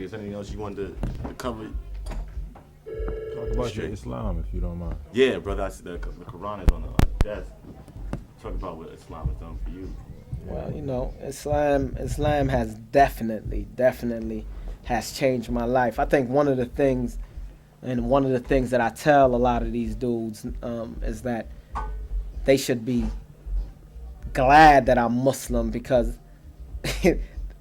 Is there anything else you wanted to cover? Talk about your Islam, if you don't mind. Yeah, brother. I see the Quran is on the desk. Talk about what Islam has done for you. Well, you know, Islam has definitely has changed my life. I think one of the things that I tell a lot of these dudes is that they should be glad that I'm Muslim, because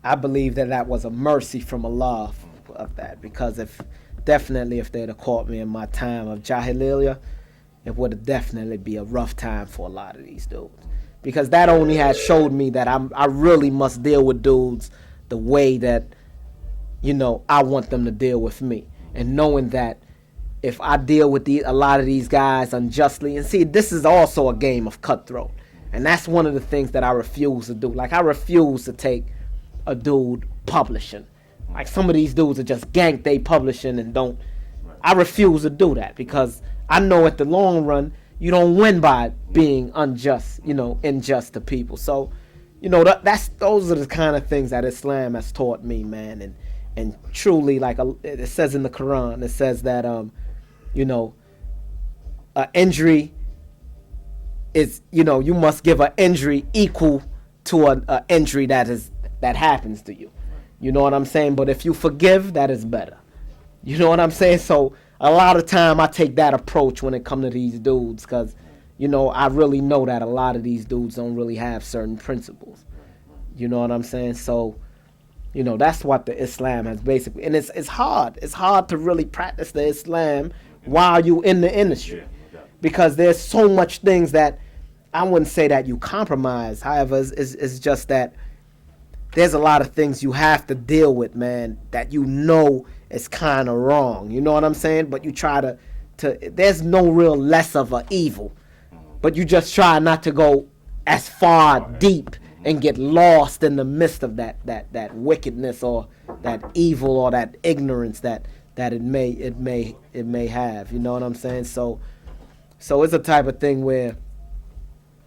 I believe that was a mercy from Allah of that. Because if they'd have caught me in my time of Jahiliyyah, it would have definitely be a rough time for a lot of these dudes. Because that only has showed me that I really must deal with dudes the way that, you know, I want them to deal with me. And knowing that if I deal with a lot of these guys unjustly, and see, this is also a game of cutthroat. And that's one of the things that I refuse to do. Like, I refuse to take a dude publishing. Like, some of these dudes are just gank they publishing and don't. I refuse to do that, because I know at the long run, you don't win by being unjust, you know, unjust to people. So, you know, those are the kind of things that Islam has taught me, man. And truly, like it says in the Quran, it says that, you know, an injury is, you know, you must give an injury equal to an injury that happens to you. You know what I'm saying? But if you forgive, that is better. You know what I'm saying? So a lot of time I take that approach when it comes to these dudes, because, you know, I really know that a lot of these dudes don't really have certain principles. You know what I'm saying? So, you know, that's what the Islam has basically, and it's hard. It's hard to really practice the Islam while you in the industry, because there's so much things that I wouldn't say that you compromise. However, it's just that there's a lot of things you have to deal with, man, that you know is kind of wrong. You know what I'm saying? But you try to there's no real less of an evil, but you just try not to go as far deep and get lost in the midst of that wickedness or that evil or that ignorance that it may have. You know what I'm saying? So it's a type of thing where,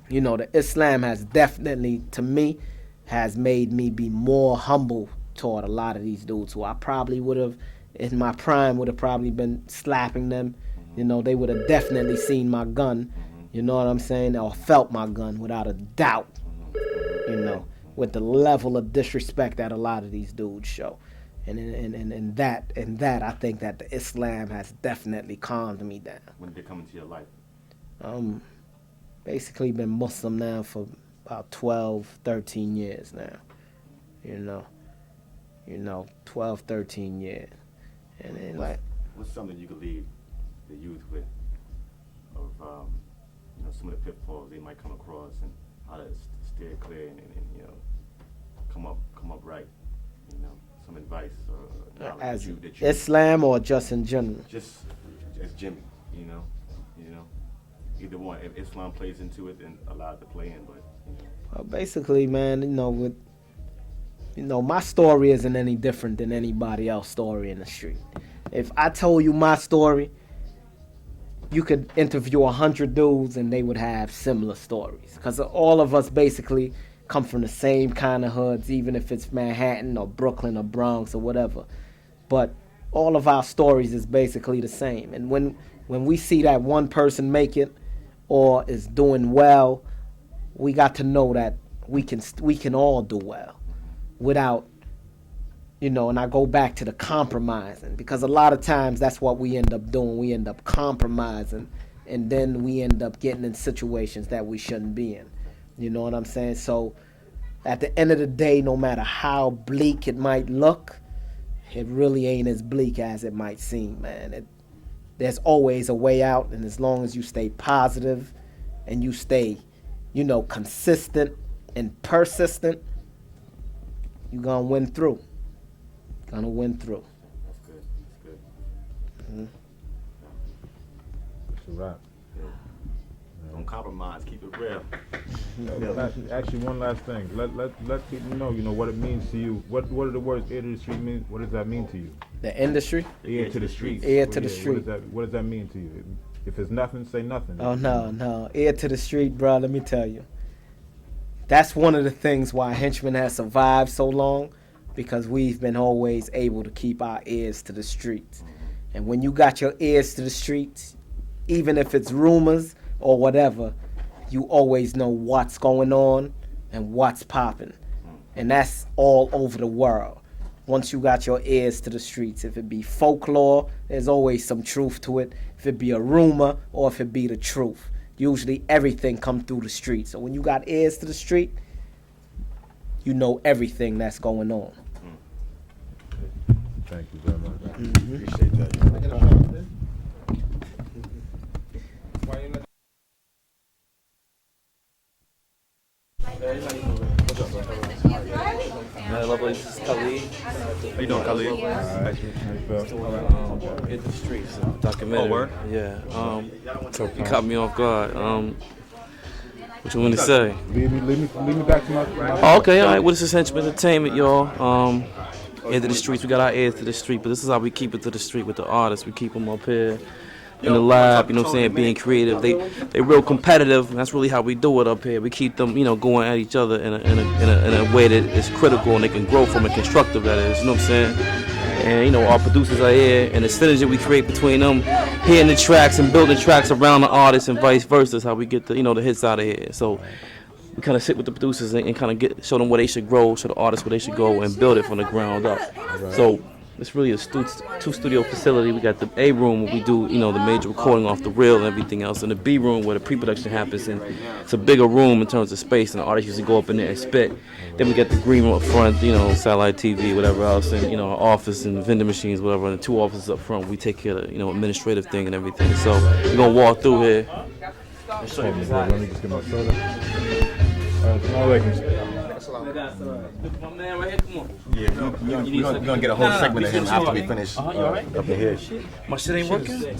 you know, the Islam has definitely, to me, has made me be more humble toward a lot of these dudes who I probably would have, in my prime, would have probably been slapping them. You know, they would have definitely seen my gun, you know what I'm saying, or felt my gun without a doubt, you know, with the level of disrespect that a lot of these dudes show. And that I think that the Islam has definitely calmed me down. When did it come into your life? Basically been Muslim now for about 12, 13 years now. You know, 12, 13 years. And then what's something you could leave the youth with of you know, some of the pitfalls they might come across and how to steer clear and you know, come up right, you know, some advice or as that you Islam or just in general? Just as Jimmy, you know, either one. If Islam plays into it, then allow it to play in. But you know. Well, basically, man, my story isn't any different than anybody else's story in the street. If I told you my story, you could interview 100 dudes and they would have similar stories, because all of us basically come from the same kind of hoods, even if it's Manhattan or Brooklyn or Bronx or whatever. But all of our stories is basically the same. And when we see that one person make it or is doing well, we got to know that we can all do well without, you know, and I go back to the compromising, because a lot of times that's what we end up doing. We end up compromising, and then we end up getting in situations that we shouldn't be in. You know what I'm saying? So at the end of the day, no matter how bleak it might look, it really ain't as bleak as it might seem, man. There's always a way out, and as long as you stay positive and you stay, you know, consistent and persistent, you're gonna win through. That's good. Mm-hmm. That's a wrap. Don't compromise. Keep it real. Actually, one last thing. Let people know, you know, what it means to you. What do the words "ear to the street" mean? What does that mean to you? The industry? Ear to the street. Ear to the street. What does that mean to you? If it's nothing, say nothing. Oh, no. Ear to the street, bro. Let me tell you. That's one of the things why Henchman has survived so long, because we've been always able to keep our ears to the streets. And when you got your ears to the streets, even if it's rumors or whatever, you always know what's going on and what's popping. And that's all over the world. Once you got your ears to the streets, if it be folklore, there's always some truth to it. If it be a rumor or if it be the truth, usually everything come through the street. So when you got ears to the street, you know everything that's going on. Thank you very much. Appreciate that. Man, lovely. This is Khalid. How you doing, Khalid? Hit the streets. Documentary. Oh, word? Yeah. You caught me off guard. What you want to say? Lead me back to my Oh, okay, all right. Well, this is Henchman Entertainment, y'all. Into the streets. We got our ears to the street, but this is how we keep it to the street with the artists. We keep them up here in the lab, you know what I'm saying, being creative. They real competitive, and that's really how we do it up here. We keep them, you know, going at each other in a way that is critical and they can grow from, and constructive, that is, you know what I'm saying? And, you know, our producers are here, and the synergy we create between them, hearing the tracks and building tracks around the artists and vice versa is how we get the, you know, the hits out of here. So we kind of sit with the producers and kind of show them where they should grow, show the artists where they should go, and build it from the ground up. So it's really a two-studio facility. We got the A room where we do, you know, the major recording off the reel and everything else, and the B room where the pre-production happens. And it's a bigger room in terms of space, and the artists usually go up in there and spit. Then we got the green room up front, you know, satellite TV, whatever else, and, you know, our office and vending machines, whatever. And the 2 offices up front, we take care of the, you know, administrative thing and everything. So we're gonna walk through here. And show you Let me just get my soda. my man right here, come on. Yeah, we're gonna get a whole segment of him after we finish You all right? up in here. My shit ain't working?